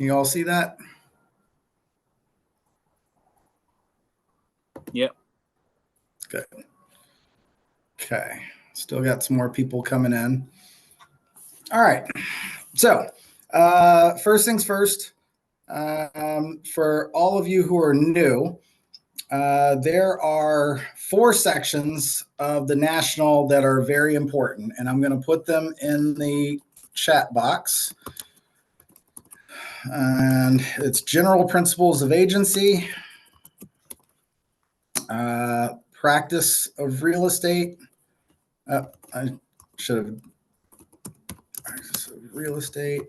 Can you all see that? Yep. Good. Okay. Still got some more people coming in. All right. So first things first, for all of you who are new, there are 4 sections of the National that are very important, and I'm going to put them in the chat box. And it's general principles of agency, practice of real estate. I should have practice of real estate.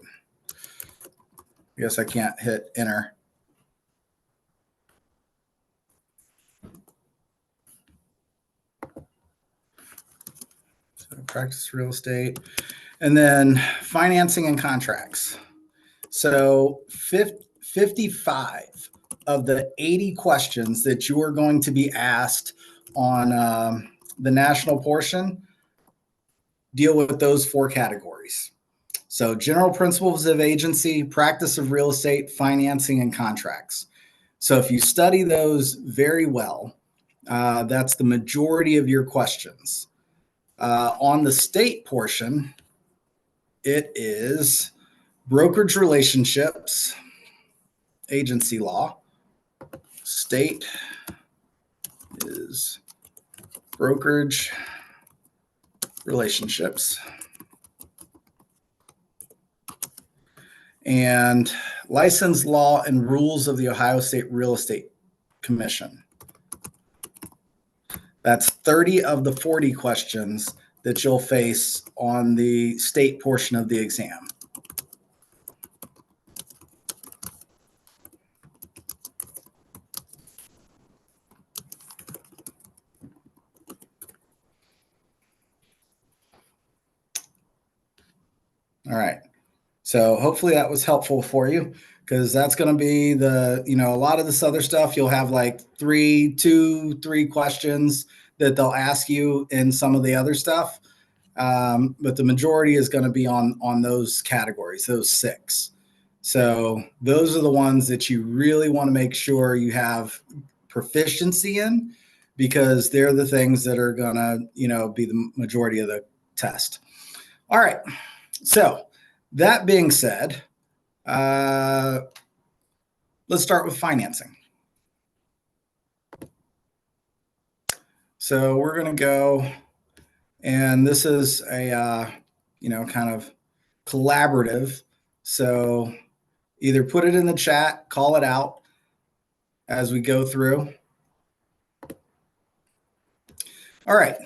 I guess I can't hit enter. So practice real estate, and then financing and contracts. So 55 of the 80 questions that you are going to be asked on the national portion deal with those 4 categories. So general principles of agency, practice of real estate, financing, and contracts. So if you study those very well, that's the majority of your questions. On the state portion, it is brokerage relationships, agency law. State is brokerage relationships. And license law and rules of the Ohio State Real Estate Commission. That's 30 of the 40 questions that you'll face on the state portion of the exam. All right. So hopefully that was helpful for you, because that's going to be the, a lot of this other stuff, you'll have like 3 questions that they'll ask you in some of the other stuff. But the majority is going to be on those categories, those 6. So those are the ones that you really want to make sure you have proficiency in, because they're the things that are going to, be the majority of the test. All right. So that being said, let's start with financing. So we're going to go, and this is a, kind of collaborative. So either put it in the chat, call it out as we go through. All right.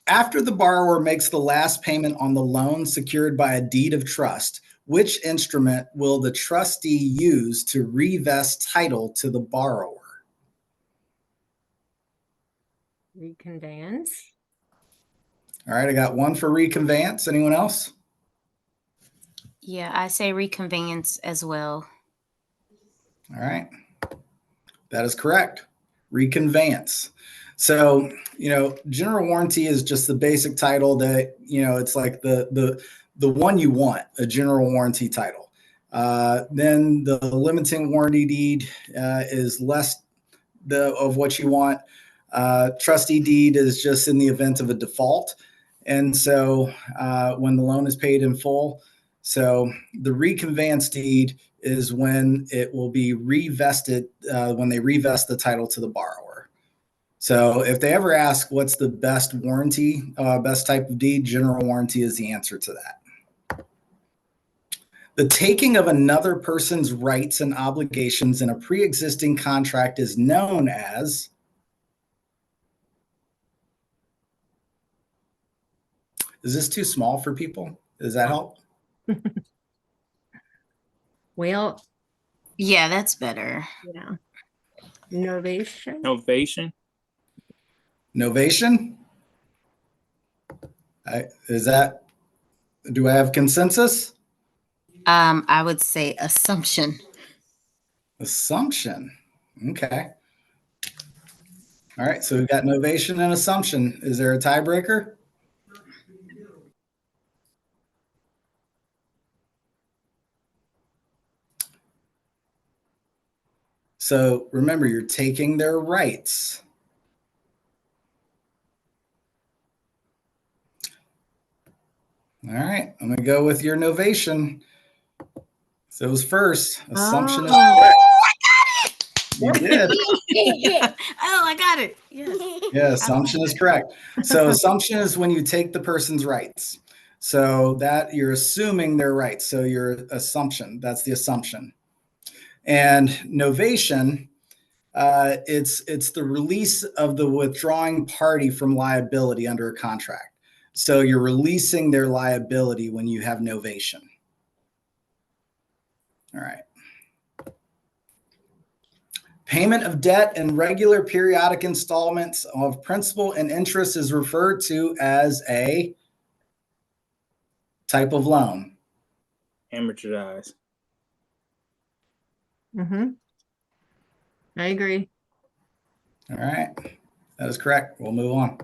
After the borrower makes the last payment on the loan secured by a deed of trust, which instrument will the trustee use to revest title to the borrower? Reconveyance. All right, I got one for reconveyance. Anyone else? Yeah, I say reconveyance as well. All right. That is correct. Reconveyance. So, general warranty is just the basic title that, it's like the one you want, a general warranty title. Then the limiting warranty deed is less of what you want. Trustee deed is just in the event of a default. And so when the loan is paid in full. So the reconveyance deed is when it will be revested, when they revest the title to the borrower. So if they ever ask what's the best warranty, best type of deed, general warranty is the answer to that. The taking of another person's rights and obligations in a pre-existing contract is known as? Is this too small for people? Does that help? Well, yeah, that's better. Yeah. Novation. Novation. Novation? Do I have consensus? I would say assumption. Assumption. Okay. All right. So we've got novation and assumption. Is there a tiebreaker? So remember, you're taking their rights. All right, I'm going to go with your novation. So it was first. Assumption is Oh. correct. You did. Oh, I got it. Yes. Yeah, assumption is correct. So assumption is when you take the person's rights. So that you're assuming their rights. So your assumption, that's the assumption. And novation, it's the release of the withdrawing party from liability under a contract. So you're releasing their liability when you have novation. All right. Payment of debt and regular periodic installments of principal and interest is referred to as a type of loan. Amortized. Mm-hmm. I agree. All right. That is correct. We'll move on.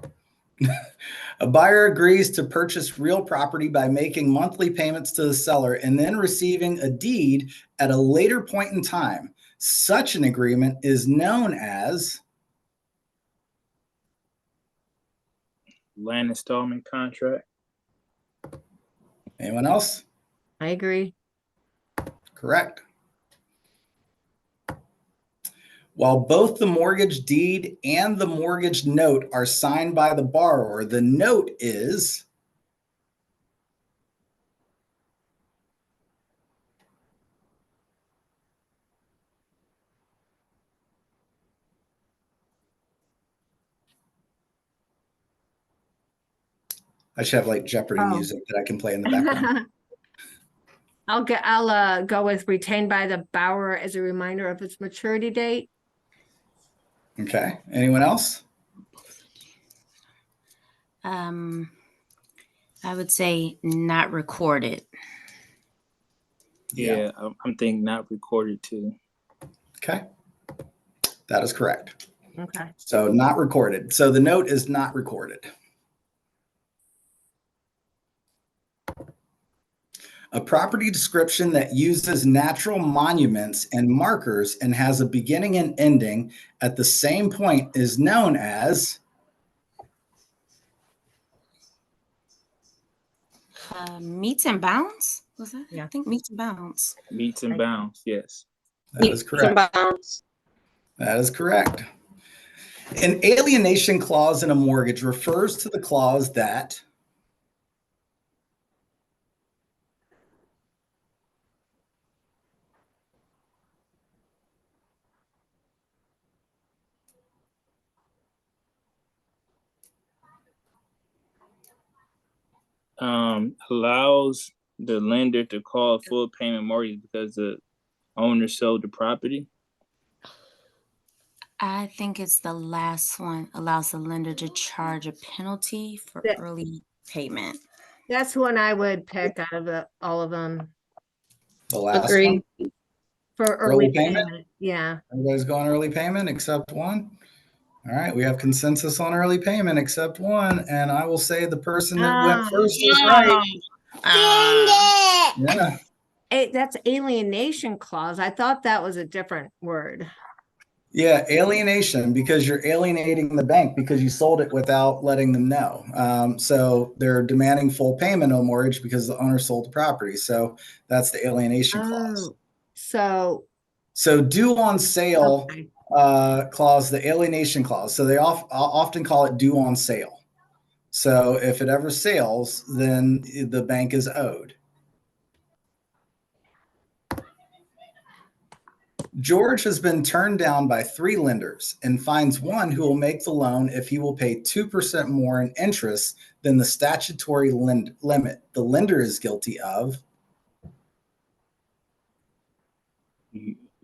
A buyer agrees to purchase real property by making monthly payments to the seller and then receiving a deed at a later point in time. Such an agreement is known as Land installment contract. anyone else? I agree. Correct. While both the mortgage deed and the mortgage note are signed by the borrower, the note is I should have like Jeopardy Oh. music that I can play in the background. I'll go with retained by the borrower as a reminder of its maturity date. Okay. Anyone else? I would say not recorded. Yeah, I'm thinking not recorded too. Okay. That is correct. Okay. So not recorded. So the note is not recorded. A property description that uses natural monuments and markers and has a beginning and ending at the same point is known as Meets and bounds? Was that? Yeah. I think meets and bounds. Meets and bounds. Yes. that is correct. That is correct. An alienation clause in a mortgage refers to the clause that Allows the lender to call a full payment mortgage because the owner sold the property. I think it's the last one. Allows the lender to charge a penalty for Yeah. early payment. That's one I would pick out of all of them the last Agree. one. for Early early payment? payment. Yeah. Everybody's going early payment except one. All right, we have consensus on early payment except one, and I will say the person that went Oh, first is right. Yeah, That's alienation clause. I thought that was a different word. yeah, alienation because you're alienating the bank because you sold it without letting them know. So they're demanding full payment on mortgage because the owner sold the property. So that's the alienation clause. Oh, so So due on sale okay. Clause, the alienation clause. So they often call it due on sale. So if it ever sales, then the bank is owed. George has been turned down by 3 lenders and finds one who will make the loan if he will pay 2% more in interest than the statutory limit. The lender is guilty of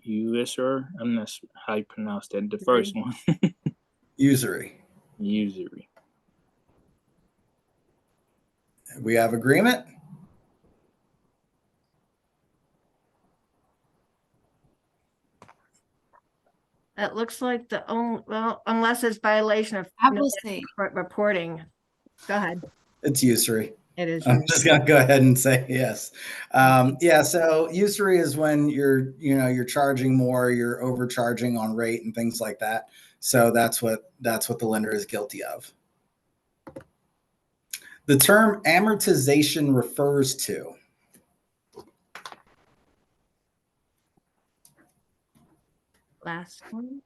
Usurer. I'm not sure how you pronounce that. The first one. usury. Usury. We have agreement. It looks like the only, well, unless it's violation of I will say reporting. Go ahead. It's usury. It is. I'm just gonna go ahead and say yes. Yeah, so usury is when you're charging more, you're overcharging on rate and things like that. So that's what the lender is guilty of. The term amortization refers to. Last one.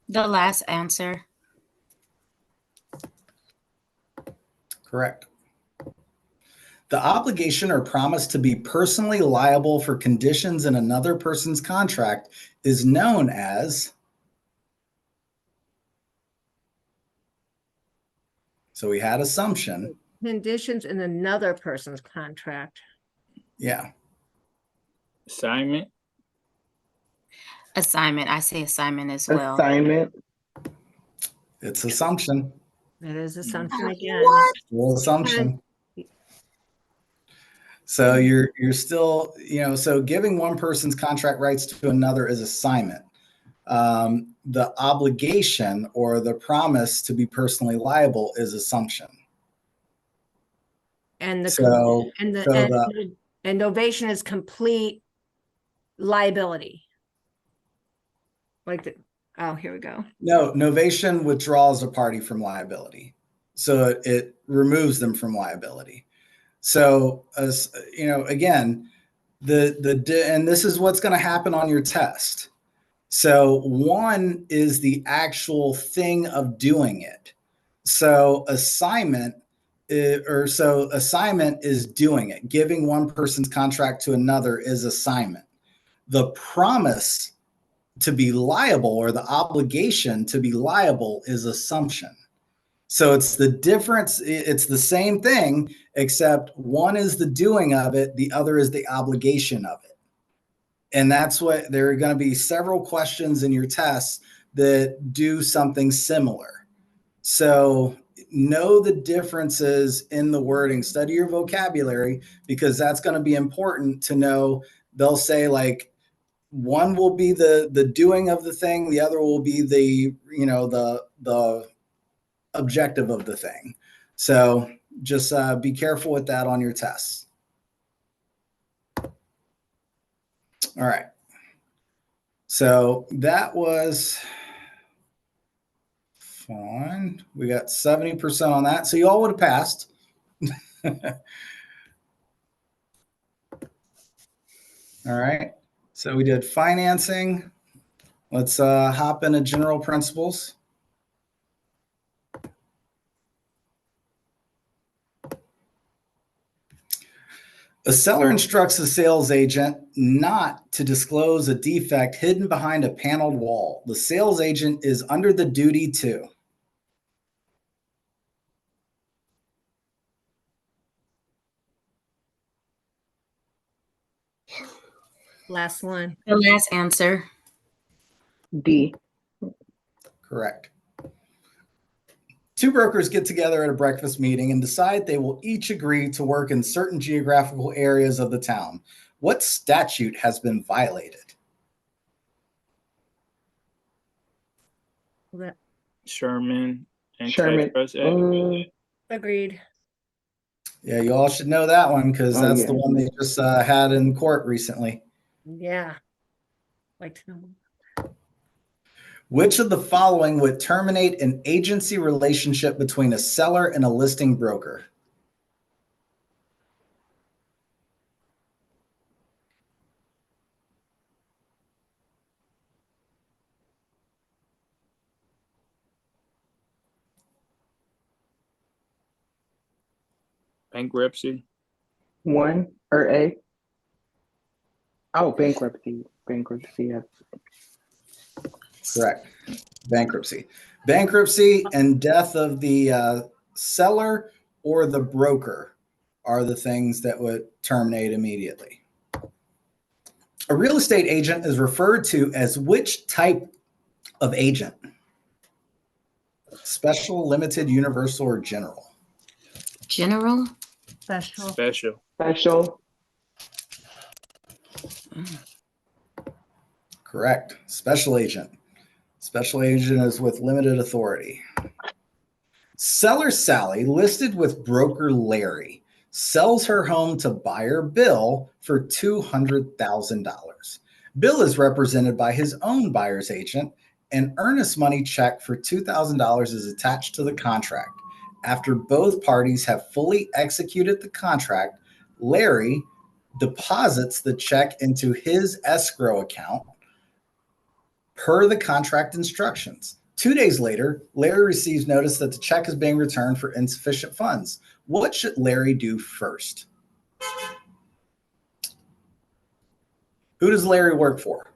The last answer. Correct. The obligation or promise to be personally liable for conditions in another person's contract is known as. So we had assumption. Conditions in another person's contract. Yeah. Assignment. Assignment. I say assignment as well. Assignment. It's assumption. It is assumption again. Still assumption. So you're still, so giving one person's contract rights to another is assignment. The obligation or the promise to be personally liable is assumption. And the So- and the so and, the- and novation is complete liability. Like the, oh, here we go. No, novation withdraws a party from liability. So it removes them from liability. So, again, and this is what's going to happen on your test. So one is the actual thing of doing it. So assignment is doing it. Giving one person's contract to another is assignment. The promise to be liable or the obligation to be liable is assumption. So it's the difference. It's the same thing, except one is the doing of it. The other is the obligation of it. And that's what there are going to be several questions in your tests that do something similar. So know the differences in the wording, study your vocabulary, because that's going to be important to know. They'll say like one will be the doing of the thing. The other will be the objective of the thing. So just be careful with that on your tests. All right. So that was fine. We got 70% on that. So you all would have passed. All right. So we did financing. Let's hop into general principles. A seller instructs a sales agent not to disclose a defect hidden behind a paneled wall. The sales agent is under the duty to. Last one. The last answer. D. Correct. Two brokers get together at a breakfast meeting and decide they will each agree to work in certain geographical areas of the town. What statute has been violated? Sherman. Sherman. Antitrust Act. Agreed. Yeah, you all should know that one because Oh, that's yeah. the one they just had in court recently. Yeah. Like to know. Which of the following would terminate an agency relationship between a seller and a listing broker? Bankruptcy. 1 or A? Oh, bankruptcy. Bankruptcy, yes. Correct. Bankruptcy. Bankruptcy and death of the seller or the broker are the things that would terminate immediately. A real estate agent is referred to as which type of agent? Special, limited, universal, or general? General. Special. Special. Special. Correct. Special agent. Special agent is with limited authority. Seller Sally, listed with broker Larry, sells her home to buyer Bill for $200,000. Bill is represented by his own buyer's agent. An earnest money check for $2,000 is attached to the contract. After both parties have fully executed the contract, Larry deposits the check into his escrow account per the contract instructions. 2 days later, Larry receives notice that the check is being returned for insufficient funds. What should Larry do first? Who does Larry work for?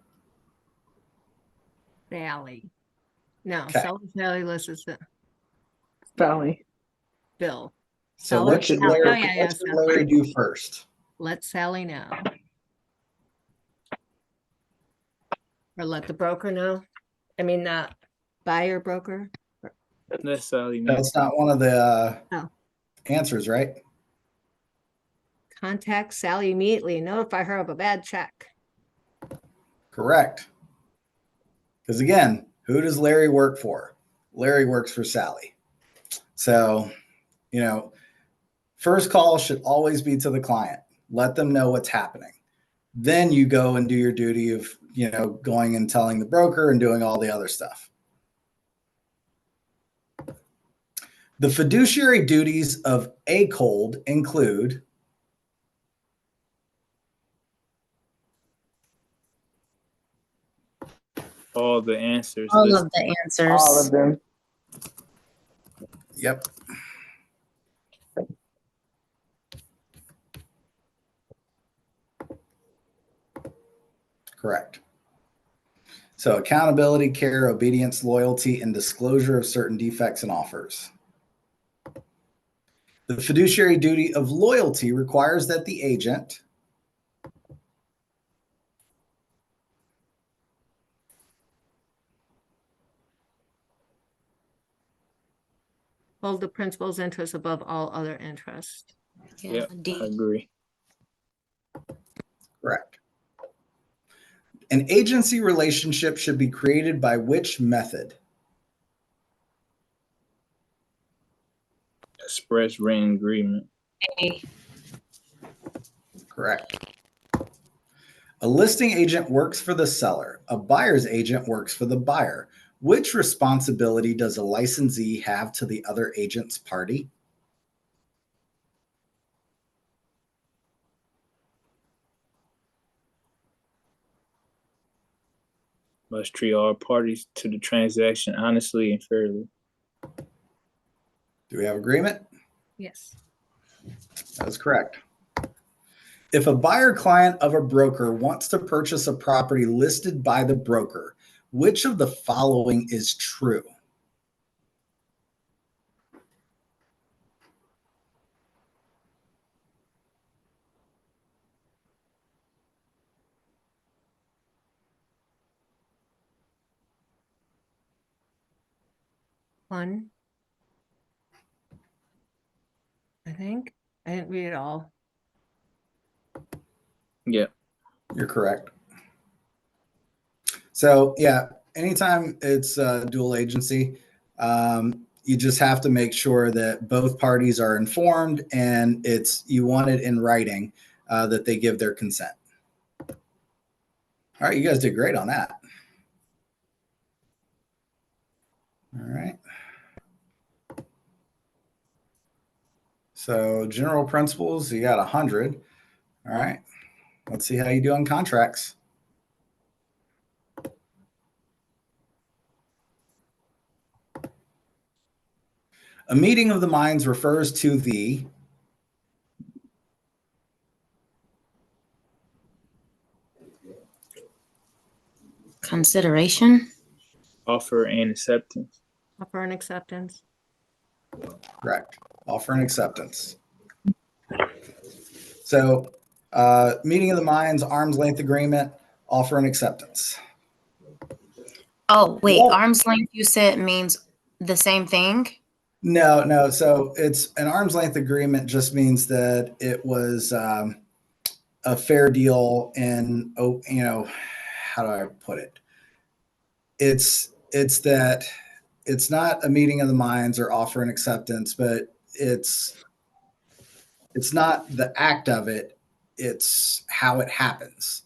Sally. No, Okay. Sally listed Sally. Bill. So Seller what should Sally. Larry, Oh, yeah, what should Larry do first? Let Sally know. Or let the broker know. I mean, buyer broker. That's Sally. No. That's not one of the Oh. answers, right? Contact Sally immediately and notify her of a bad check. Correct. Because again, who does Larry work for? Larry works for Sally. So, first call should always be to the client. Let them know what's happening. Then you go and do your duty of, going and telling the broker and doing all the other stuff. The fiduciary duties of ACOLD include All the answers. All listed. of the answers. All of them. Yep. Correct. So accountability, care, obedience, loyalty, and disclosure of certain defects and offers. The fiduciary duty of loyalty requires that the agent Hold the principal's interest above all other interests. Yeah, Yep, D. I agree. correct. An agency relationship should be created by which method? Express written agreement. A. Correct. A listing agent works for the seller. A buyer's agent works for the buyer. Which responsibility does a licensee have to the other agent's party? Must treat all parties to the transaction honestly and fairly. Do we have agreement? Yes. That is correct. If a buyer client of a broker wants to purchase a property listed by the broker, which of the following is true? One. I think. I didn't read it all. Yeah. You're correct. So yeah, anytime it's a dual agency, you just have to make sure that both parties are informed and you want it in writing that they give their consent. All right, you guys did great on that. All right. So general principles, you got 100. All right. Let's see how you do on contracts. A meeting of the minds refers to the Consideration. Offer and acceptance. Offer and acceptance. correct offer and acceptance. So meeting of the minds, arm's length agreement, offer and acceptance. Oh, wait, Well- arm's length you said means the same thing? No. So it's an arm's length agreement just means that it was a fair deal and, how do I put it? It's that it's not a meeting of the minds or offer and acceptance, but it's not the act of it, it's how it happens.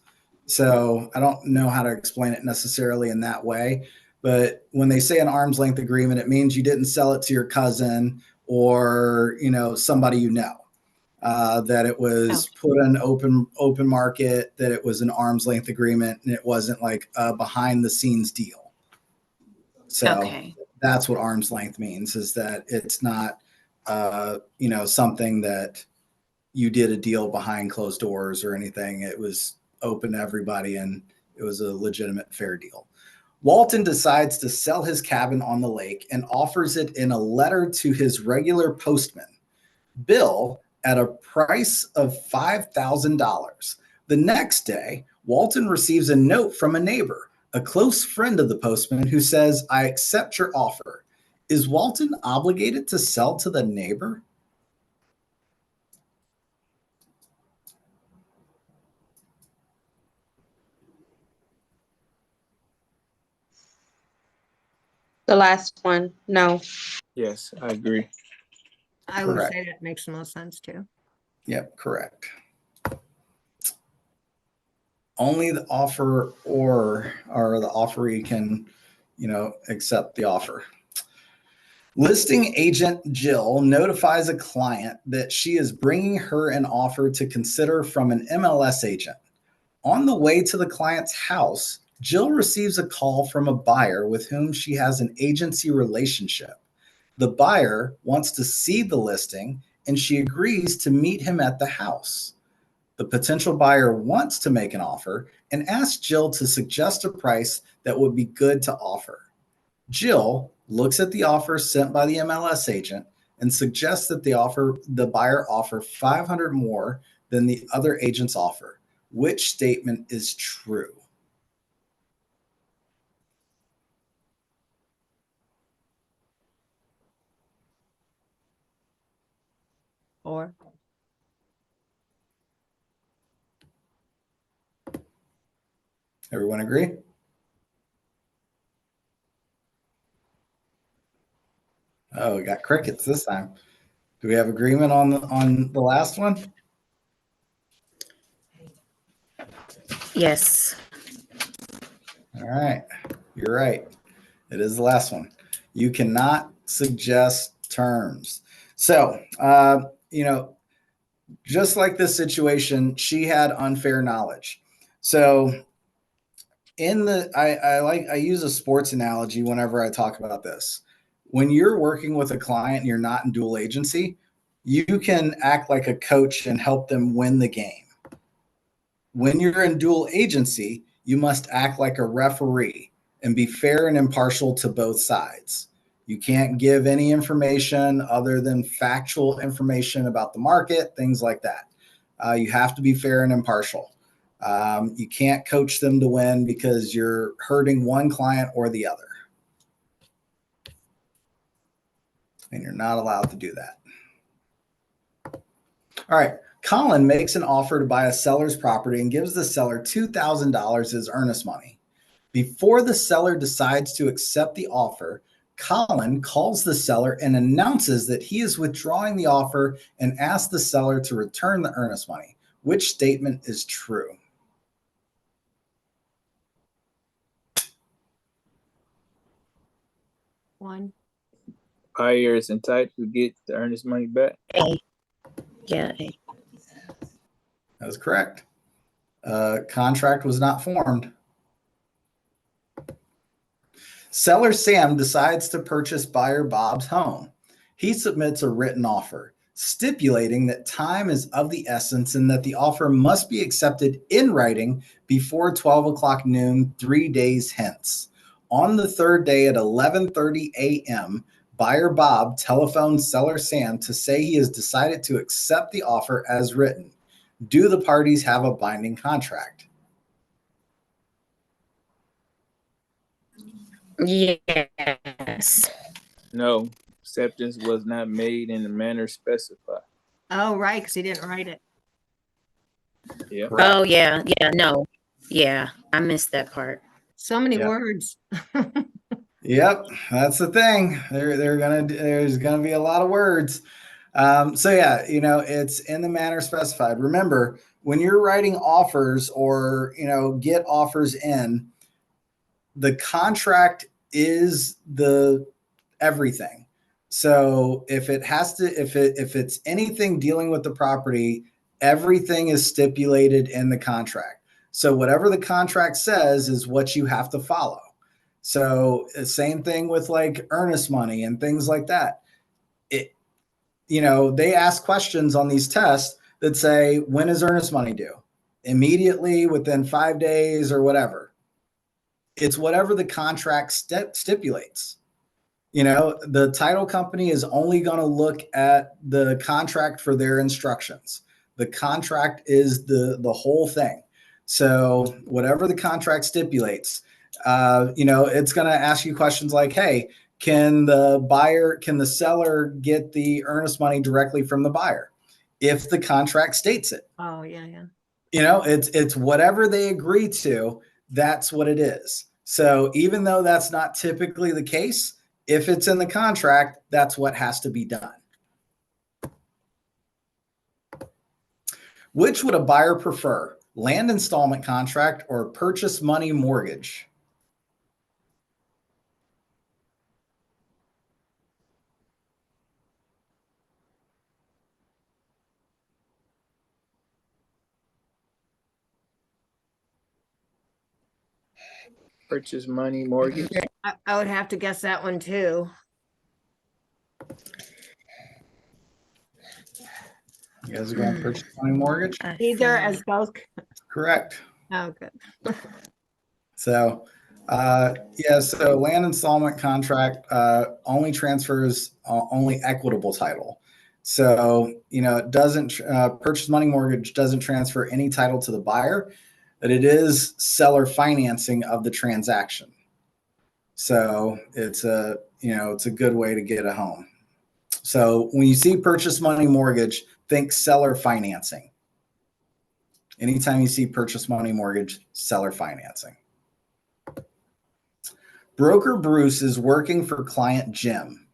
So I don't know how to explain it necessarily in that way, but when they say an arm's length agreement, it means you didn't sell it to your cousin or, you know, somebody you know. That it was put on open market, that it was an arm's length agreement, and it wasn't like a behind the scenes deal. So Okay. that's what arm's length means, is that it's not, you know, something that you did a deal behind closed doors or anything. It was open to everybody and it was a legitimate, fair deal. Walton decides to sell his cabin on the lake and offers it in a letter to his regular postman, Bill, at a price of $5,000. The next day, Walton receives a note from a neighbor, a close friend of the postman, who says, "I accept your offer." Is Walton obligated to sell to the neighbor? The last one, no. Yes, I agree. I would Correct. say that makes the most sense too. Yep, correct. Only the offeror or the offeree can, you know, accept the offer. Listing agent Jill notifies a client that she is bringing her an offer to consider from an MLS agent. On the way to the client's house, Jill receives a call from a buyer with whom she has an agency relationship. The buyer wants to see the listing and she agrees to meet him at the house. The potential buyer wants to make an offer and asks Jill to suggest a price that would be good to offer. Jill looks at the offer sent by the MLS agent and suggests that the buyer offer $500 more than the other agent's offer. Which statement is true? Or Everyone agree? Oh, we got crickets this time. Do we have agreement on the last one? Yes. All right. You're right. It is the last one. You cannot suggest terms. So, you know, just like this situation, she had unfair knowledge. So I use a sports analogy whenever I talk about this. When you're working with a client and you're not in dual agency, you can act like a coach and help them win the game. When you're in dual agency, you must act like a referee and be fair and impartial to both sides. You can't give any information other than factual information about the market, things like that. You have to be fair and impartial. You can't coach them to win because you're hurting one client or the other. And you're not allowed to do that. All right. Colin makes an offer to buy a seller's property and gives the seller $2,000 as earnest money. Before the seller decides to accept the offer, Colin calls the seller and announces that he is withdrawing the offer and asks the seller to return the earnest money. Which statement is true? one. Buyer is entitled to get the earnest money back. A. Yeah. A. That is correct. Contract was not formed. Seller Sam decides to purchase buyer Bob's home. He submits a written offer, stipulating that time is of the essence and that the offer must be accepted in writing before 12 o'clock noon, 3 days hence. On the third day at 11:30 a.m., buyer Bob telephones seller Sam to say he has decided to accept the offer as written. Do the parties have a binding contract? Yes. No, acceptance was not made in the manner specified. Oh, right, because he didn't write it. Yeah. Correct. Oh, yeah. Yeah. No. Yeah. I missed that part. So many Yeah. words. Yep, that's the thing. There's gonna be a lot of words. So yeah, it's in the manner specified. Remember, when you're writing offers or get offers in, the contract is the everything. So if it's anything dealing with the property, everything is stipulated in the contract. So whatever the contract says is what you have to follow. So same thing with like earnest money and things like that. It, they ask questions on these tests that say, when is earnest money due? Immediately, within 5 days, or whatever. It's whatever the contract stipulates. The title company is only going to look at the contract for their instructions. The contract is the whole thing. So whatever the contract stipulates, it's going to ask you questions like, hey, can the seller get the earnest money directly from the buyer if the contract states it? Oh, yeah. It's whatever they agree to, that's what it is. So even though that's not typically the case, if it's in the contract, that's what has to be done. Which would a buyer prefer, land installment contract or purchase money mortgage? Purchase money mortgage. I would have to guess that one too. You guys are going to purchase money mortgage? Either as both. Correct. Oh, good. So, so land installment contract only transfers only equitable title. So, it doesn't purchase money mortgage doesn't transfer any title to the buyer, but it is seller financing of the transaction. So it's a good way to get a home. So when you see purchase money mortgage, think seller financing. Anytime you see purchase money mortgage, seller financing. Broker Bruce is working for client Jim,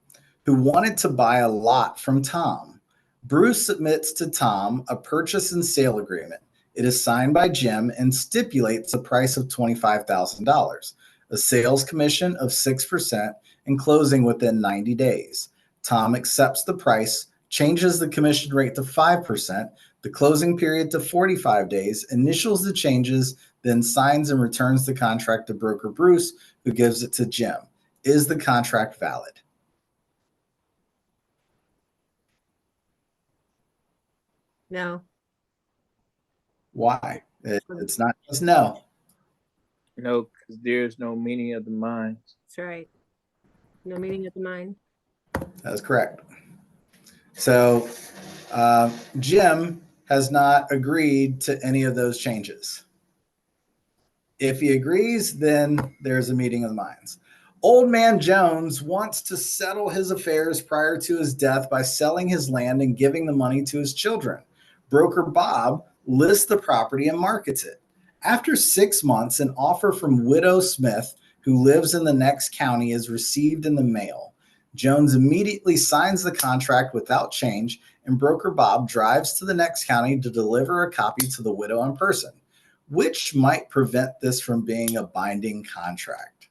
who wanted to buy a lot from Tom. Bruce submits to Tom a purchase and sale agreement. It is signed by Jim and stipulates a price of $25,000, a sales commission of 6%, and closing within 90 days. Tom accepts the price, changes the commission rate to 5%, the closing period to 45 days, initials the changes, then signs and returns the contract to Broker Bruce, who gives it to Jim. Is the contract valid? No. Why? It's not just no. No, because there's no meaning of the mind. That's right. No meaning of the mind. That's correct. So Jim has not agreed to any of those changes. If he agrees, then there's a meeting of the minds. Old Man Jones wants to settle his affairs prior to his death by selling his land and giving the money to his children. Broker Bob lists the property and markets it. After 6 months, an offer from Widow Smith, who lives in the next county, is received in the mail. Jones immediately signs the contract without change, and Broker Bob drives to the next county to deliver a copy to the widow in person. Which might prevent this from being a binding contract?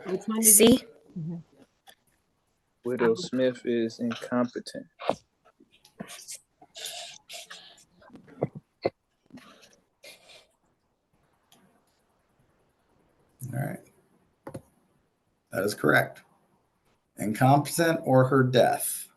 Which one did C. Mhm. Widow Smith is incompetent. All right. That is correct. Incompetent or her death.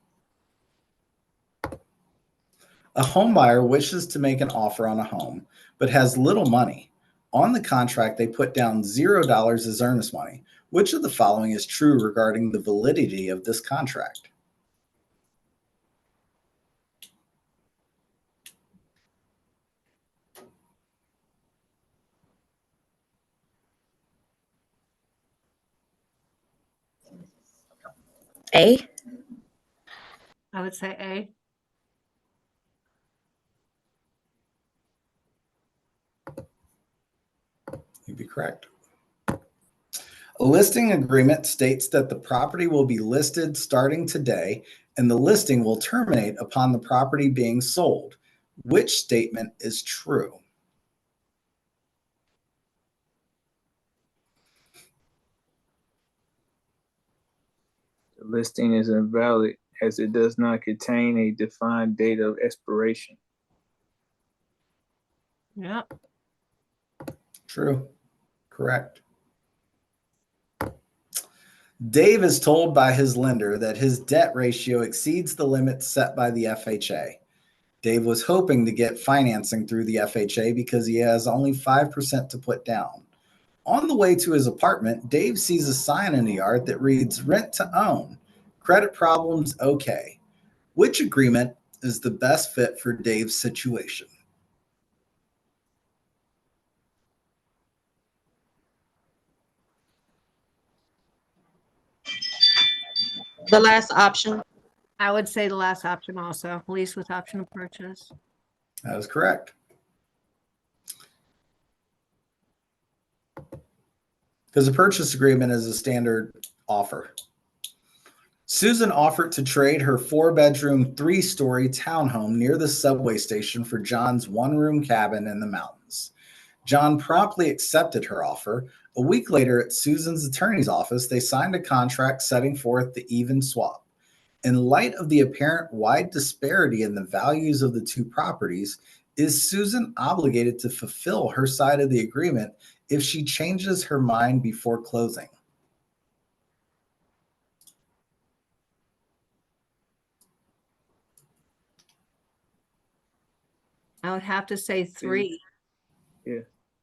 A home buyer wishes to make an offer on a home, but has little money. On the contract, they put down $0 as earnest money. Which of the following is true regarding the validity of this contract? A. I would say A. be correct. A listing agreement states that the property will be listed starting today and the listing will terminate upon the property being sold. Which statement is true? The listing is invalid as it does not contain a defined date of expiration. Yeah. True. Correct. Dave is told by his lender that his debt ratio exceeds the limit set by the FHA. Dave was hoping to get financing through the FHA because he has only 5% to put down. On the way to his apartment, Dave sees a sign in the yard that reads rent to own. Credit problems okay. Which agreement is the best fit for Dave's situation? The last option. I would say the last option also, lease with option of purchase. That is correct. Because a purchase agreement is a standard offer. Susan offered to trade her 4-bedroom, 3-story townhome near the subway station for John's 1-room cabin in the mountains. John promptly accepted her offer. A week later, at Susan's attorney's office, they signed a contract setting forth the even swap. In light of the apparent wide disparity in the values of the two properties, is Susan obligated to fulfill her side of the agreement if she changes her mind before closing? I would have to say 3. Yeah.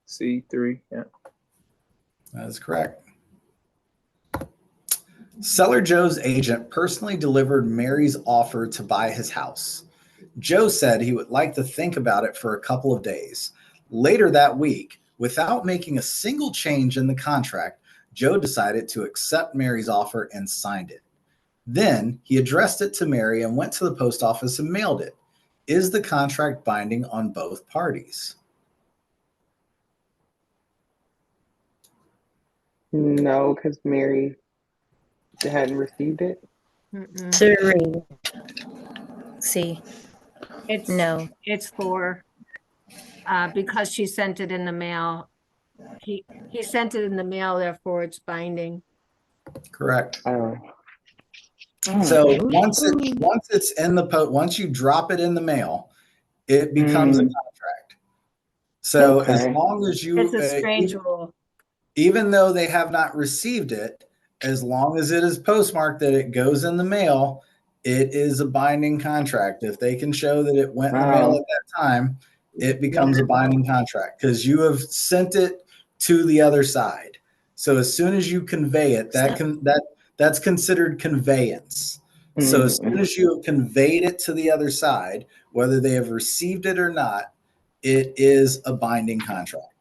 C3. Yeah. That is correct. Seller Joe's agent personally delivered Mary's offer to buy his house. Joe said he would like to think about it for a couple of days. Later that week, without making a single change in the contract, Joe decided to accept Mary's offer and signed it. Then he addressed it to Mary and went to the post office and mailed it. Is the contract binding on both parties? No, because Mary hadn't received it. Mm-mm. 3. C. It's No. It's 4. Because she sent it in the mail. He sent it in the mail, therefore it's binding. Correct. Oh. So once it's in the once you drop it in the mail, it becomes a contract. So as Okay. long as you, It's a strange rule. even though they have not received it, as long as it is postmarked that it goes in the mail, it is a binding contract. If they can show that it went in the mail Wow. at that time, it becomes a binding contract because you have sent it to the other side. So as soon as you convey it, that's considered conveyance. So as soon as you have conveyed it to the other side, whether they have received it or not, it is a binding contract.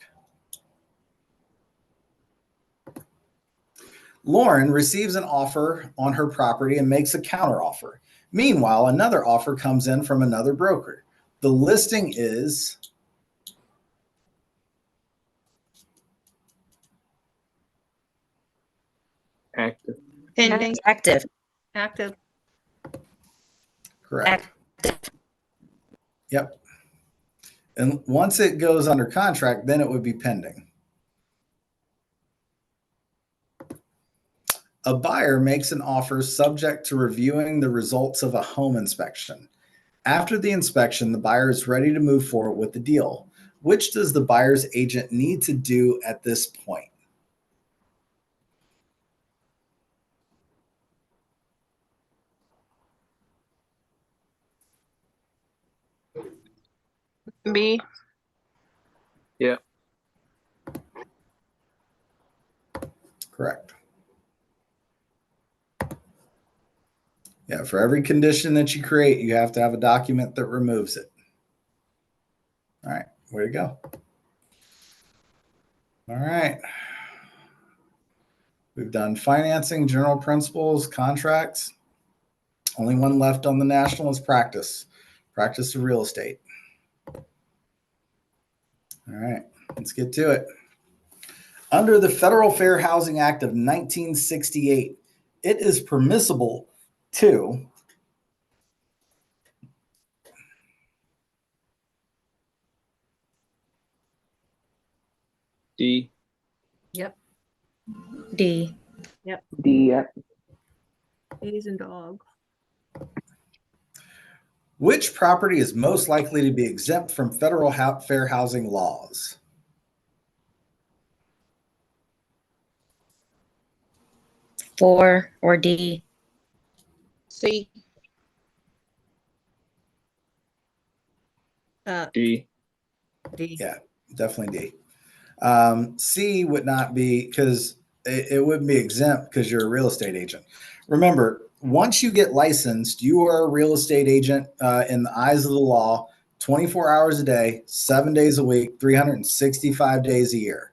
Lauren receives an offer on her property and makes a counteroffer. Meanwhile, another offer comes in from another broker. The listing is Active. Pending. Active. Active. correct. Yep. And once it goes under contract, then it would be pending. A buyer makes an offer subject to reviewing the results of a home inspection. After the inspection, the buyer is ready to move forward with the deal. Which does the buyer's agent need to do at this point? B. Yeah. Correct. Yeah, for every condition that you create, you have to have a document that removes it. All right, way to go. All right. We've done financing, general principles, contracts. Only one left on the national is practice. Practice of real estate. All right, let's get to it. Under the Federal Fair Housing Act of 1968, it is permissible to D. Yep. D. D. Yep. A's and dog. which property is most likely to be exempt from federal fair housing laws? Four or D. C. D. D. Yeah, definitely D. C would not be because it wouldn't be exempt because you're a real estate agent. Remember, once you get licensed, you are a real estate agent in the eyes of the law, 24 hours a day, 7 days a week, 365 days a year.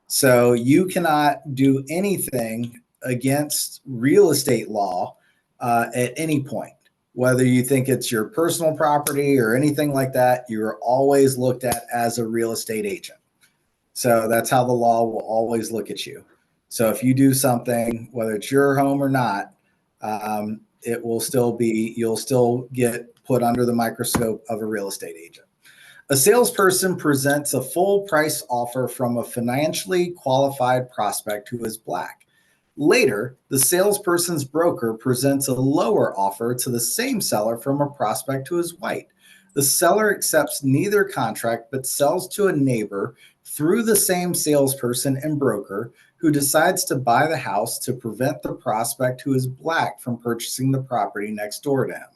So you cannot do anything against real estate law at any point. Whether you think it's your personal property or anything like that, you're always looked at as a real estate agent. So that's how the law will always look at you. So if you do something, whether it's your home or not, it will still be, you'll still get put under the microscope of a real estate agent. A salesperson presents a full price offer from a financially qualified prospect who is Black. Later, the salesperson's broker presents a lower offer to the same seller from a prospect who is white. The seller accepts neither contract but sells to a neighbor through the same salesperson and broker who decides to buy the house to prevent the prospect who is Black from purchasing the property next door to him.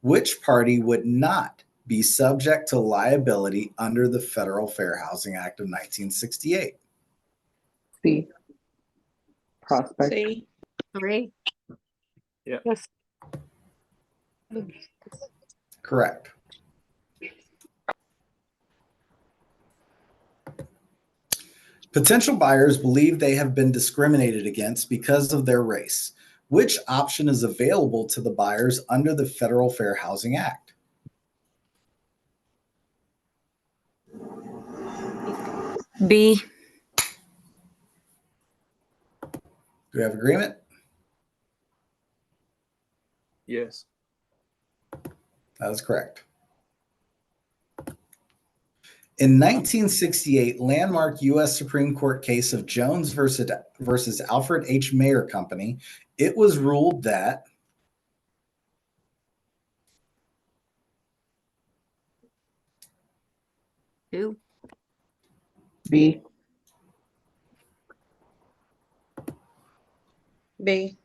Which party would not be subject to liability under the Federal Fair Housing Act of 1968? C. Prospect. C. 3. Yes. Correct. Potential buyers believe they have been discriminated against because of their race. Which option is available to the buyers under the Federal Fair Housing Act? B. Do we have agreement? Yes. That is correct. In 1968, landmark U.S. Supreme Court case of Jones versus Alfred H. Mayer Company, it was ruled that 2. B. B.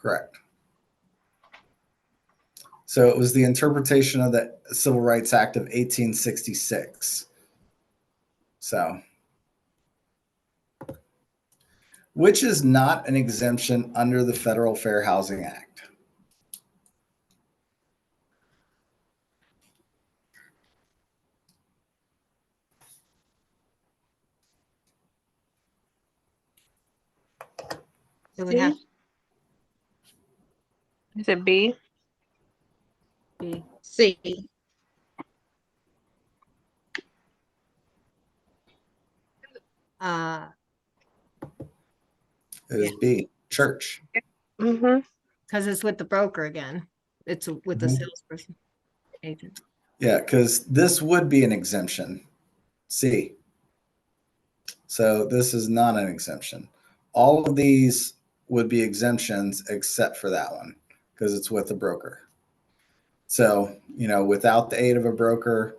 correct. So it was the interpretation of the Civil Rights Act of 1866. So, which is not an exemption under the Federal Fair Housing Act? It would have C. Is it B? to be C. It is B, church. Mm-hmm. because it's with the broker again. It's with the Mhm. salesperson agent. Yeah, because this would be an exemption. C. So this is not an exemption. All of these would be exemptions except for that one because it's with a broker. So, without the aid of a broker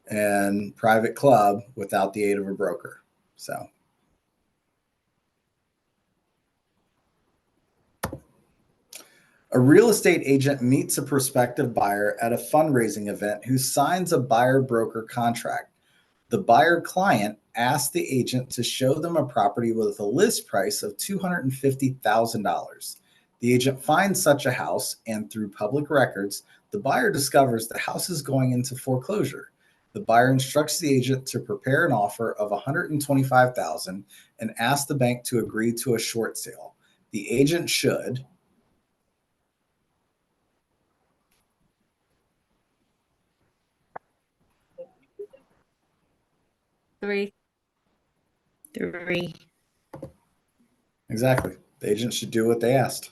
and private club without the aid of a broker. So, a real estate agent meets a prospective buyer at a fundraising event who signs a buyer broker contract. The buyer client asks the agent to show them a property with a list price of $250,000. The agent finds such a house, and through public records, the buyer discovers the house is going into foreclosure. The buyer instructs the agent to prepare an offer of $125,000 and asks the bank to agree to a short sale. The agent should 3. 3. Exactly. The agent should do what they asked.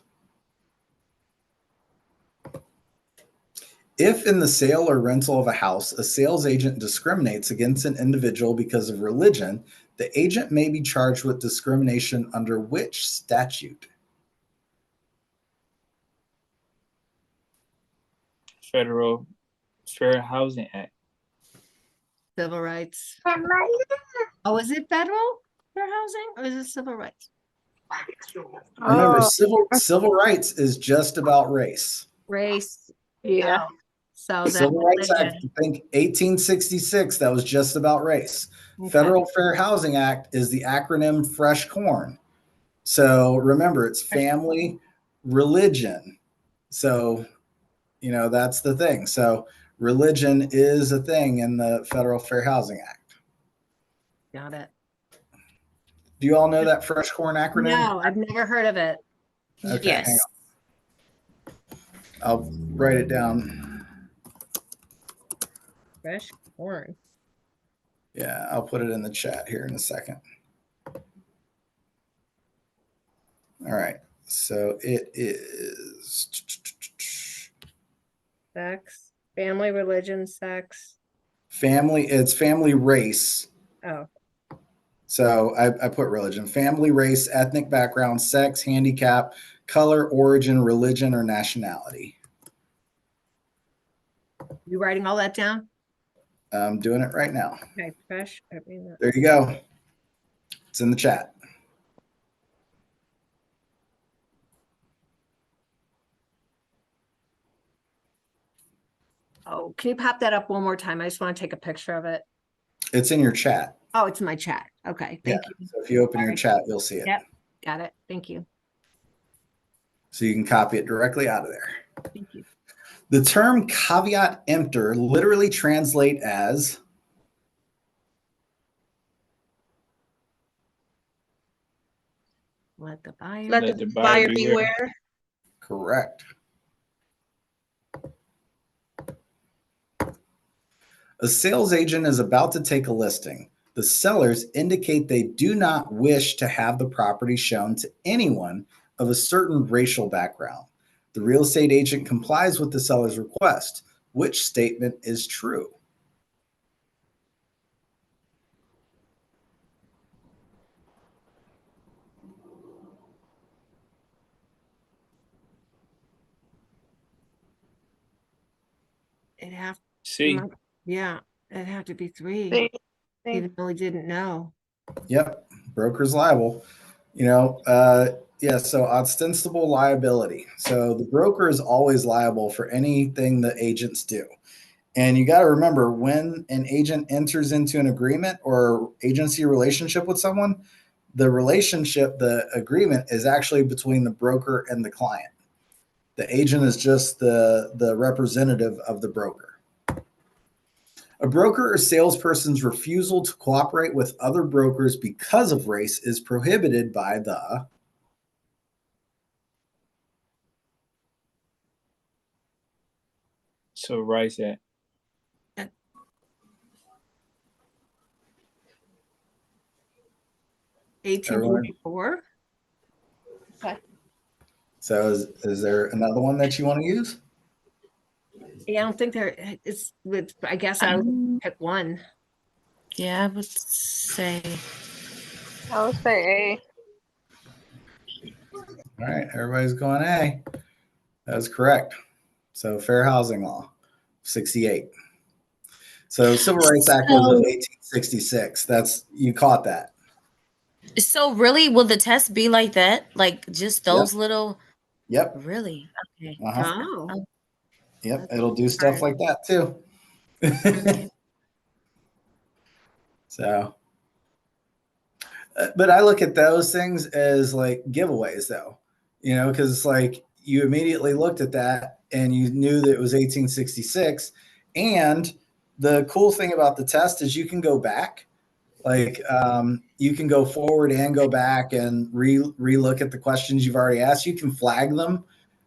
If in the sale or rental of a house, a sales agent discriminates against an individual because of religion, the agent may be charged with discrimination under which statute? Federal Fair Housing Act. Civil rights. Oh, is it federal for housing or is it civil rights? Remember, Oh, civil rights is just about race. Race. yeah. Oh, so that Civil Rights Act, religion. I think 1866, that was just about race. Okay. Federal Fair Housing Act is the acronym Fresh Corn. So remember, it's family, religion. So, you know, that's the thing. So religion is a thing in the Federal Fair Housing Act. Got it. Do you all know that Fresh Corn acronym? No, I've never heard of it. Okay, hang Yes. on. I'll write it down. Fresh corn. Yeah, I'll put it in the chat here in a second. All right. So it is Sex, family, religion, sex. family. It's family, race. Oh, So I put religion, family, race, ethnic background, sex, handicap, color, origin, religion, or nationality. you writing all that down? I'm doing it right now. Okay, fresh. I mean, There you go. It's in the chat. oh, can you pop that up one more time? I just want to take a picture of it. It's in your chat. Oh, it's in my chat. Okay, thank you. So if you open your chat, you'll see it. Yep. Got it. Thank you. So you can copy it directly out of there. Thank you. The term caveat emptor literally translate as Let the buyer. Let the buyer beware. correct. A sales agent is about to take a listing. The sellers indicate they do not wish to have the property shown to anyone of a certain racial background. The real estate agent complies with the seller's request. Which statement is true? It'd have, C. yeah, it'd have to be 3, See? even though he didn't know. Yep, broker's liable. You know, yeah, so ostensible liability. So the broker is always liable for anything the agents do. And you got to remember, when an agent enters into an agreement or agency relationship with someone, the agreement is actually between the broker and the client. The agent is just the representative of the broker. A broker or salesperson's refusal to cooperate with other brokers because of race is prohibited by the So Rights Act. 1844. So is there another one that you want to use? Yeah, I don't think there is. With I guess I would pick one. Yeah, I would say I would say All right, everybody's going A. That is correct. So fair housing law, 68. So Civil Rights Act was of 1866. That's, you caught that. so. Really, will the test be like that? Like just those little? Yep. Really? Okay. Uh-huh. Oh, Yep. It'll do stuff like that too. So, but I look at those things as like giveaways though, you know, because it's like you immediately looked at that and you knew that it was 1866. And the cool thing about the test is you can go back, like you can go forward and go back and re-look at the questions you've already asked. You can flag them.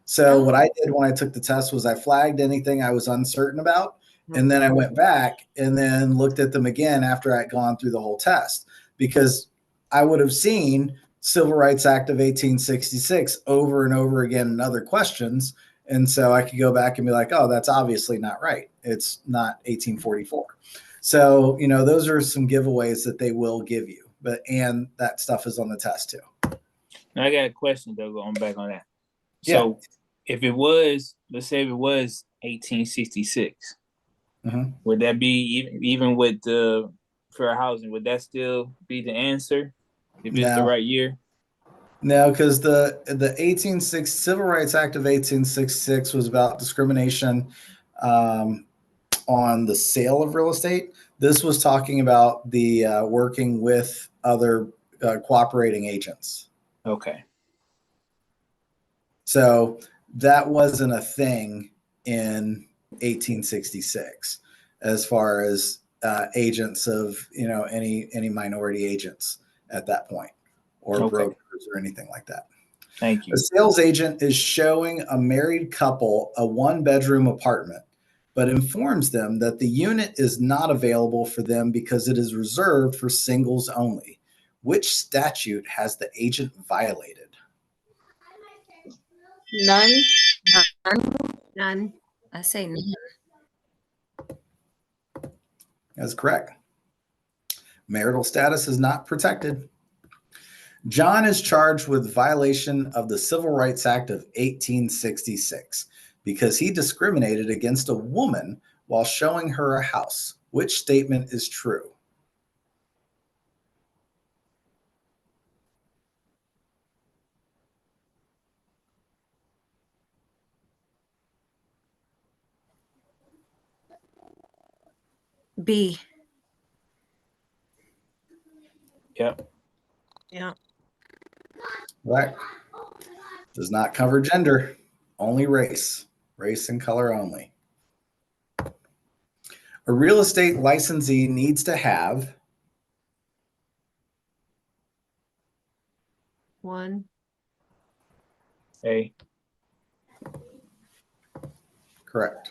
So what I did when I took the test was I flagged anything I was uncertain about. And then I went back and then looked at them again after I'd gone through the whole test, because I would have seen Civil Rights Act of 1866 over and over again in other questions. And so I could go back and be like, oh, that's obviously not right. It's not 1844. So, those are some giveaways that they will give you. And that stuff is on the test too. Now I got a question though, going back on that. Yeah. So if it was, let's say if it was 1866, would that be even with the fair housing? Would that still be the answer if it's the right year? No, because the 1860 Civil Rights Act of 1866 was about discrimination on the sale of real estate. This was talking about the working with other cooperating agents. Okay. So that wasn't a thing in 1866 as far as agents of any minority agents at that point, or brokers or anything like that. Thank you. A sales agent is showing a married couple a 1-bedroom apartment, but informs them that the unit is not available for them because it is reserved for singles only. Which statute has the agent violated? None. None. I say none. That's correct. Marital status is not protected. John is charged with violation of the Civil Rights Act of 1866 because he discriminated against a woman while showing her a house. Which statement is true? B. Yep. Yeah. Right. Does not cover gender, only race. Race and color only. A real estate licensee needs to have 1. A. Correct.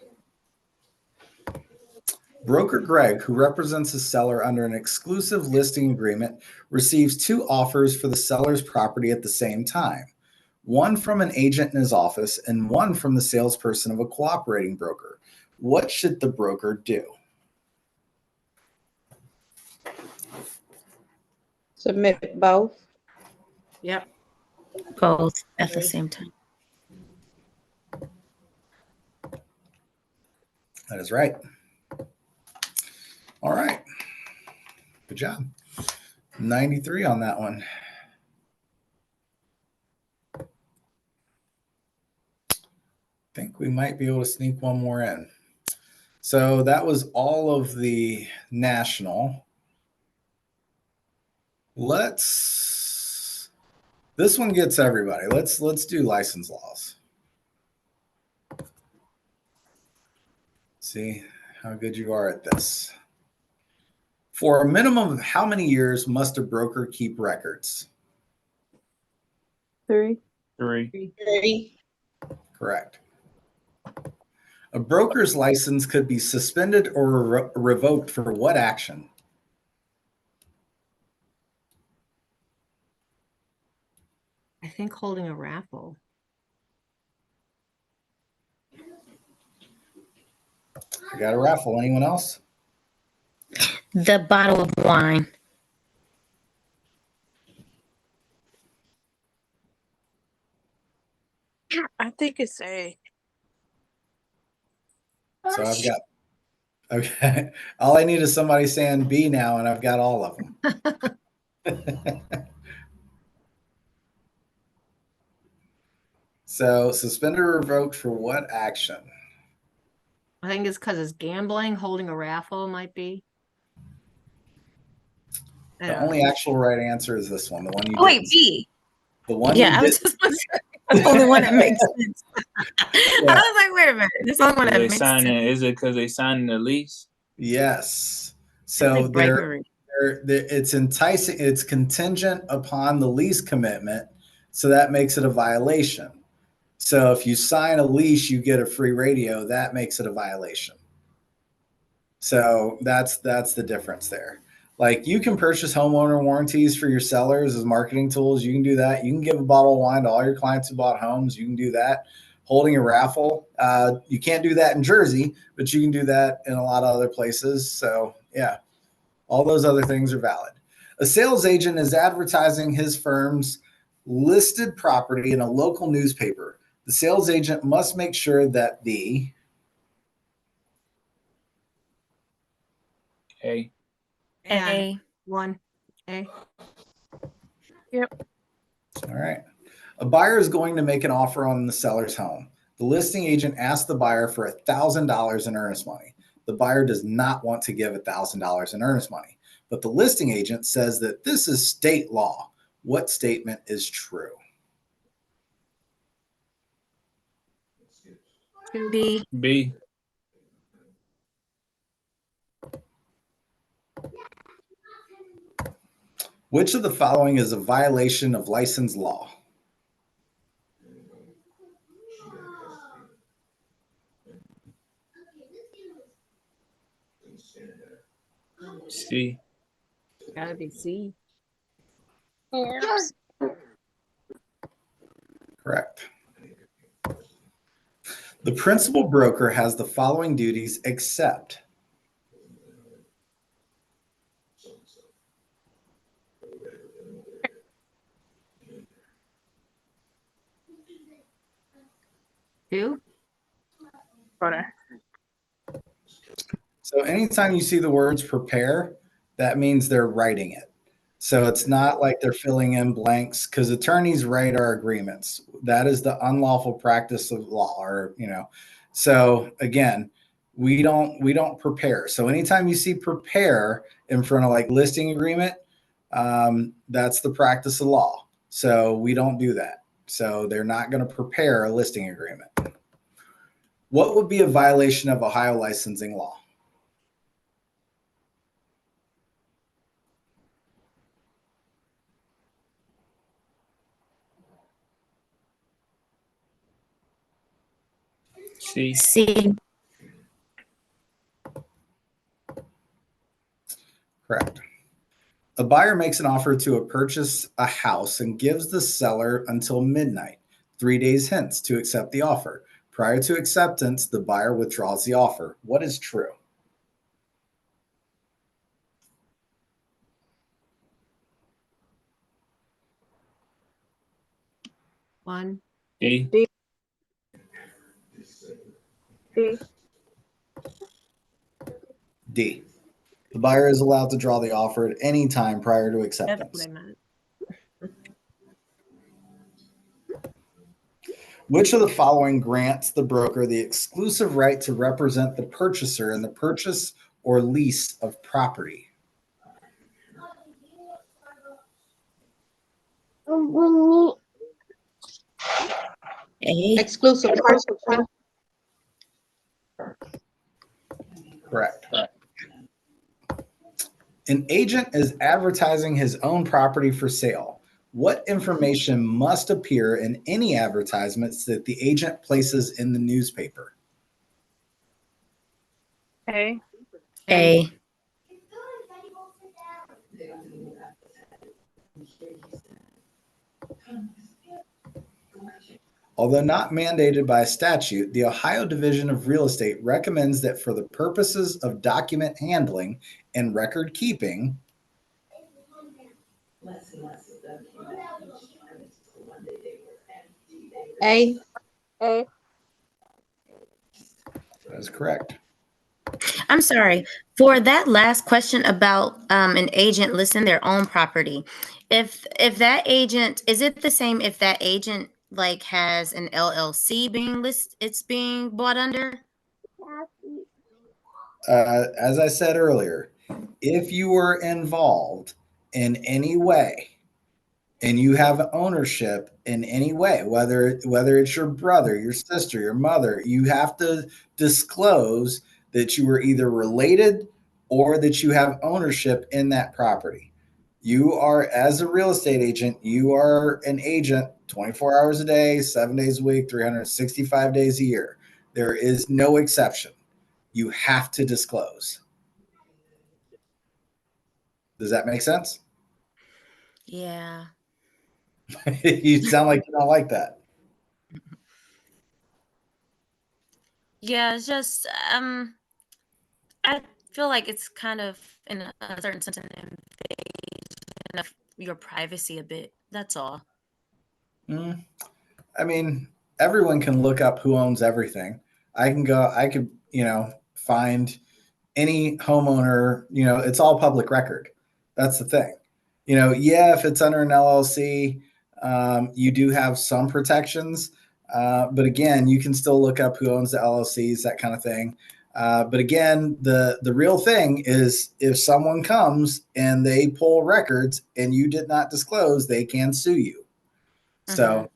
Broker Greg, who represents a seller under an exclusive listing agreement, receives 2 offers for the seller's property at the same time. One from an agent in his office and one from the salesperson of a cooperating broker. What should the broker do? Submit both. Yep. Both at the same time. That is right. All right. Good job. 93 on that one. I think we might be able to sneak one more in. So that was all of the national. This one gets everybody. Let's do license laws. See how good you are at this. For a minimum of how many years must a broker keep records? 3. 3. Correct. A broker's license could be suspended or revoked for what action? I think holding a raffle. I got a raffle. Anyone else? The bottle of wine. I think it's A. So I've got, okay. All I need is somebody saying B now, and I've got all of them. So suspended or revoked for what action? I think it's because it's gambling. Holding a raffle might be. I The don't only know. actual right answer is this one. The one you Oh, wait, didn't- B. The one Yeah, you I was did- just gonna say, that's the only one that makes sense. I was like, wait a minute. This only one that They makes signing. sense. Is it because they signed the lease? Yes. It's So like bribery. it's enticing. It's contingent upon the lease commitment, so that makes it a violation. So if you sign a lease, you get a free radio. That makes it a violation. So that's the difference there. Like you can purchase homeowner warranties for your sellers as marketing tools. You can do that. You can give a bottle of wine to all your clients who bought homes. You can do that. Holding a raffle. You can't do that in Jersey, but you can do that in a lot of other places. So yeah, all those other things are valid. A sales agent is advertising his firm's listed property in a local newspaper. The sales agent must make sure that the A. A. One. A. All right. A buyer is going to make an offer on the seller's home. The listing agent asks the buyer for $1,000 in earnest money. The buyer does not want to give $1,000 in earnest money, but the listing agent says that this is state law. What statement is true? B. B. Which of the following is a violation of license law? C. Gotta be C. Correct. The principal broker has the following duties except Two. So anytime you see the words prepare, that means they're writing it. So it's not like they're filling in blanks because attorneys write our agreements. That is the unlawful practice of law, or So again, we don't prepare. So anytime you see prepare in front of like listing agreement, that's the practice of law. So we don't do that. So they're not going to prepare a listing agreement. What would be a violation of Ohio licensing law? C. C. Correct. A buyer makes an offer to purchase a house and gives the seller until midnight, 3 days hence, to accept the offer. Prior to acceptance, the buyer withdraws the offer. What is true? One. D. D. D. The buyer is allowed to draw the offer at any time prior to That's what acceptance. I meant. Which of the following grants the broker the exclusive right to represent the purchaser in the purchase or lease of property? A. Exclusive person. Correct. An agent is advertising his own property for sale. What information must appear in any advertisements that the agent places in the newspaper? A. A. Although not mandated by statute, the Ohio Division of Real Estate recommends that for the purposes of document handling and record keeping, A. that is correct. I'm sorry. For that last question about an agent listing their own property, if that agent, is it the same if that agent like has an LLC it's being bought under? As I said earlier, if you were involved in any way and you have ownership in any way, whether it's your brother, your sister, your mother, you have to disclose that you were either related or that you have ownership in that property. You are, as a real estate agent, you are an agent 24 hours a day, 7 days a week, 365 days a year. There is no exception. You have to disclose. Does that make sense? Yeah. You sound like you don't like that. Yeah, it's just I feel like it's kind of in a certain sense an invasion of your privacy a bit. That's all. Mm, I mean, everyone can look up who owns everything. I could, find any homeowner, it's all public record. That's the thing. Yeah, if it's under an LLC, you do have some protections. But again, you can still look up who owns the LLCs, that kind of thing. But again, the real thing is if someone comes and they pull records and you did not disclose, they can sue you. So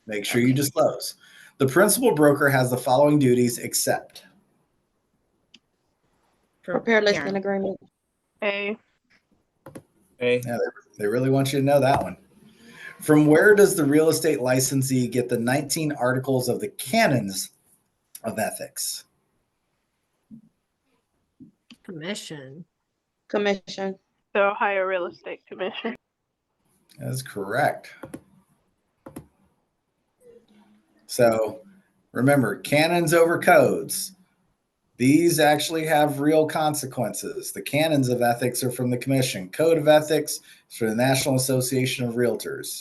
make sure you disclose. The principal broker has the following duties except. Prepare listing agreement. A. Yeah, they really want you to know that one. From where does the real estate licensee get the 19 articles of the canons of ethics? Commission. Commission. The Ohio Real Estate Commission. That is correct. So remember, canons over codes. These actually have real consequences. The canons of ethics are from the commission. Code of ethics is for the National Association of Realtors.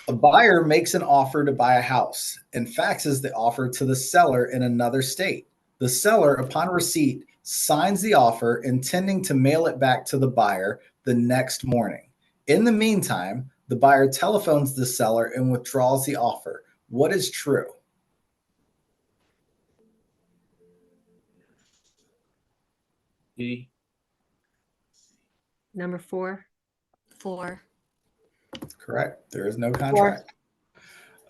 A buyer makes an offer to buy a house and faxes the offer to the seller in another state. The seller, upon receipt, signs the offer, intending to mail it back to the buyer the next morning. In the meantime, the buyer telephones the seller and withdraws the offer. What is true? D. Number 4. 4. Correct. There is no contract.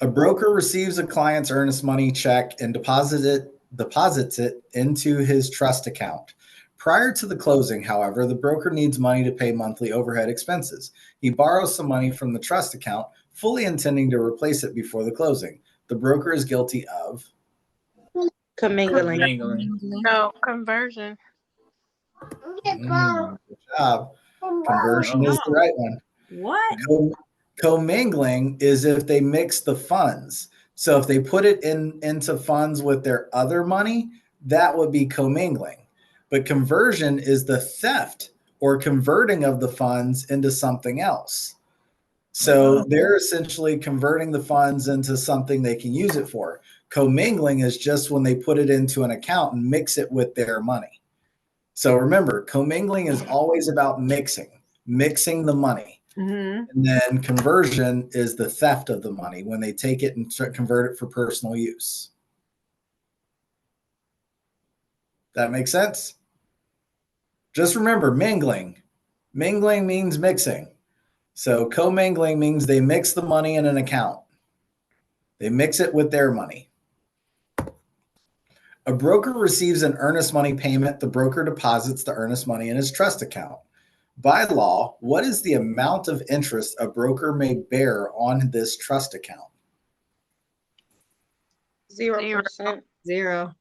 A broker receives a client's earnest money check and deposits it into his trust account. Prior to the closing, however, the broker needs money to pay monthly overhead expenses. He borrows some money from the trust account, fully intending to replace it before the closing. The broker is guilty of Commingling. No, conversion. Good job. Conversion is the right one. What? Commingling is if they mix the funds. So if they put it into funds with their other money, that would be commingling. But conversion is the theft or converting of the funds into something else. So they're essentially converting the funds into something they can use it for. Commingling is just when they put it into an account and mix it with their money. So remember, commingling is always about mixing the money. Mm-hmm. And then conversion is the theft of the money when they take it and convert it for personal use. That makes sense? Just remember, mingling. Mingling means mixing. So commingling means they mix the money in an account. They mix it with their money. A broker receives an earnest money payment. The broker deposits the earnest money in his trust account. By law, what is the amount of interest a broker may bear on this trust account? 0%. 0.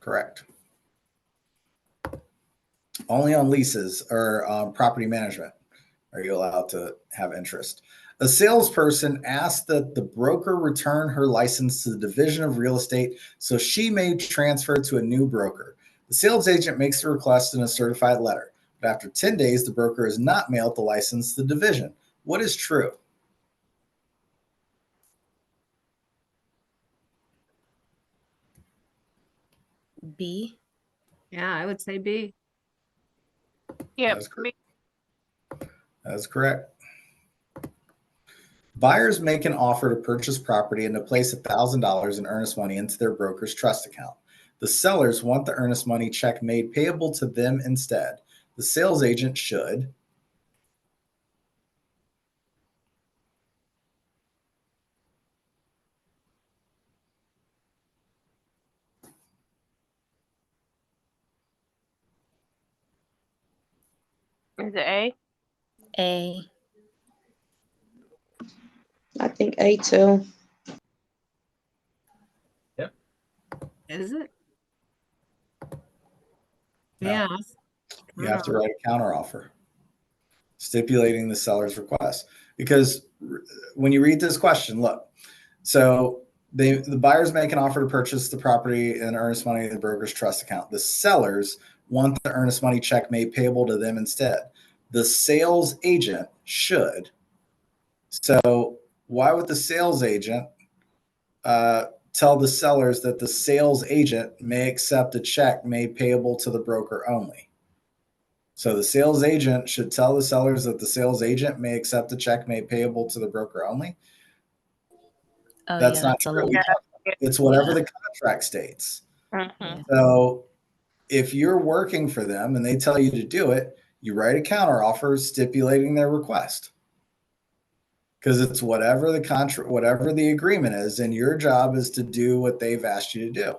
Correct. Only on leases or property management are you allowed to have interest. A salesperson asked that the broker return her license to the Division of Real Estate so she may transfer to a new broker. The sales agent makes the request in a certified letter, but after 10 days, the broker has not mailed the license to the division. What is true? B. Yeah, I would say B. Yeah. That's correct. Buyers make an offer to purchase property and to place $1,000 in earnest money into their broker's trust account. The sellers want the earnest money check made payable to them instead. The sales agent should Is it A? A. I think A too. Is it? Yeah. You have to write a counteroffer stipulating the seller's request. Because when you read this question, look, so the buyers make an offer to purchase the property in earnest money in the broker's trust account. The sellers want the earnest money check made payable to them instead. The sales agent should. So why would the sales agent tell the sellers that the sales agent may accept a check made payable to the broker only? So the sales agent should tell the sellers that the sales agent may accept a check made payable to the broker only. Oh, That's yeah, not that's a true. little. It's whatever the contract states. Mhm. So if you're working for them and they tell you to do it, you write a counteroffer stipulating their request. Because it's whatever the contract, whatever the agreement is, and your job is to do what they've asked you to do.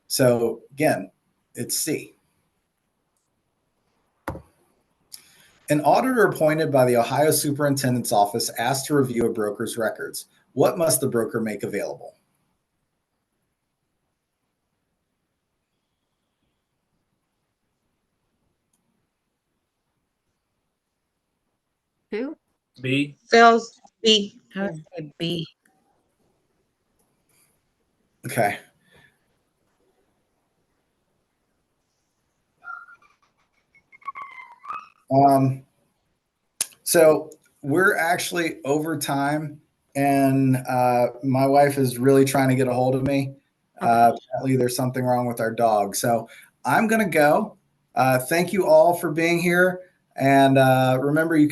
So again, it's C. An auditor appointed by the Ohio Superintendent's Office asked to review a broker's records. What must the broker make available? Who? B. Sales B. I would say B. Okay. So we're actually over time, and my wife is really trying to get a hold of me. Apparently, there's something wrong with our dog. So I'm going to go. Thank you all for being here. And remember, you can